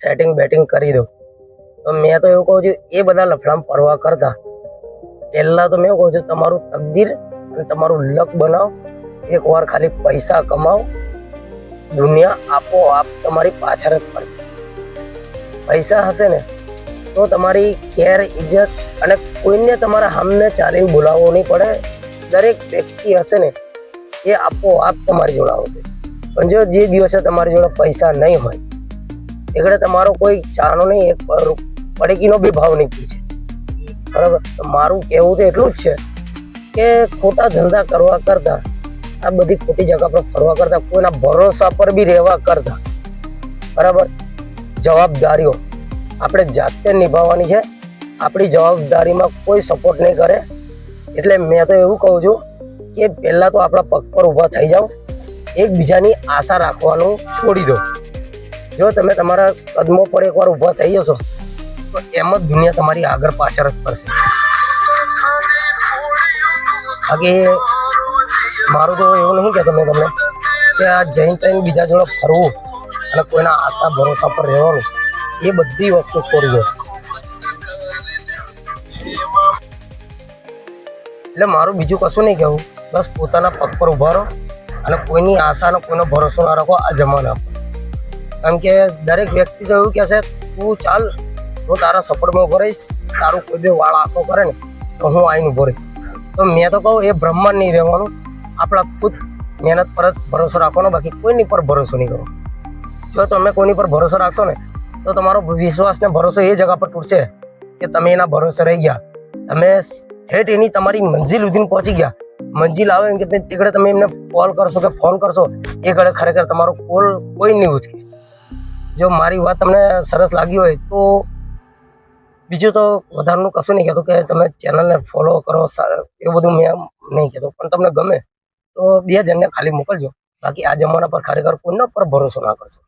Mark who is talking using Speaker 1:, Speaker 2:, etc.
Speaker 1: Setting batting કરી દો। તો મેં તો એવું કહું છું એ બધા લફડામાં પરવા કરતા પહેલા તો મેં એવું કહું છું તમારું તકદીર અને તમારું લક બનાવો, એકવાર ખાલી પૈસા કમાઓ, દુનિયા આપોઆપ તમારી પાછળ જ પડશે। પૈસા હશે ને તો તમારી કેર ઇજ્જત અને કોઈને તમારા સામે ચાલીને બોલાવવો નહીં પડે। દરેક વ્યક્તિ હશે ને એ આપોઆપ તમારી જોડે આવશે। પણ જો જે દિવસે તમારી જોડે પૈસા નહીં હોય એટલે તમારો કોઈ ચાનો નહીં, એક પડકીનો બી ભાવ નહીં પૂછે, બરાબર। તો મારું કહેવું તો એટલું જ છે કે ખોટા ધંધા કરવા કરતા, આ બધી ખોટી જગ્યા પર ફરવા કરતા, કોઈના ભરોસા પર બી રહેવા કરતા, બરાબર, જવાબદારીઓ આપણે જાતે નિભાવવાની છે। આપણી જવાબદારીમાં કોઈ સપોર્ટ નહીં કરે। એટલે મેં તો એવું કહું છું કે પહેલા તો આપણા પગ પર ઊભા થઈ જાઓ, એકબીજાની આશા રાખવાનું છોડી દો। જો તમે તમારા કદમો પર એકવાર ઊભા થઈ જશો તો એમ જ દુનિયા તમારી આગળ પાછળ જ પડશે। બાકી મારું તો એવું નહીં કહેતો મેં તમને કે આ જૈન તૈન બીજા જોડે ફરવું અને કોઈના આશા ભરોસા પર રહેવાનું, એ બધી વસ્તુ છોડી દો। એટલે મારું બીજું કશું નહીં કહેવું, બસ પોતાના પગ પર ઊભા રહો અને કોઈની આશાનો કોઈનો ભરોસો ના રાખો આ જમાના પર। કારણ કે દરેક વ્યક્તિ તો એવું કહેશે તું ચાલ હું તારા સપોર્ટમાં ઊભો રહીશ, તારું કોઈ બી વાળ આખો કરે ને તો હું આવીને ઊભો રહીશ। તો મેં તો કહું એ બ્રહ્માંડ નહીં રહેવાનું, આપણા ખુદ મહેનત પર જ ભરોસો રાખવાનો, બાકી કોઈની પર ભરોસો નહીં કરો। જો તમે કોઈની પર ભરોસો રાખશો ને તો તમારો વિશ્વાસ ને ભરોસો એ જગા પર તૂટશે કે તમે એના ભરોસે રહી ગયા, તમે ઠેઠ એની તમારી મંજિલ સુધીને પહોંચી ગયા। મંજિલ આવે કે તે તમે એમને કોલ કરશો કે ફોન કરશો એ ઘડે ખરેખર તમારો કોલ કોઈ નહીં ઉચકે। જો મારી વાત તમને સરસ લાગી હોય તો બીજું તો વધારાનું કશું નહીં કહેતો કે તમે ચેનલને ફોલો કરો, એવું બધું મેં નહીં કહેતો, પણ તમને ગમે તો 2 જણને ખાલી મોકલજો। બાકી આ જમાના પર ખરેખર કોઈના પર ભરોસો ના કરશો।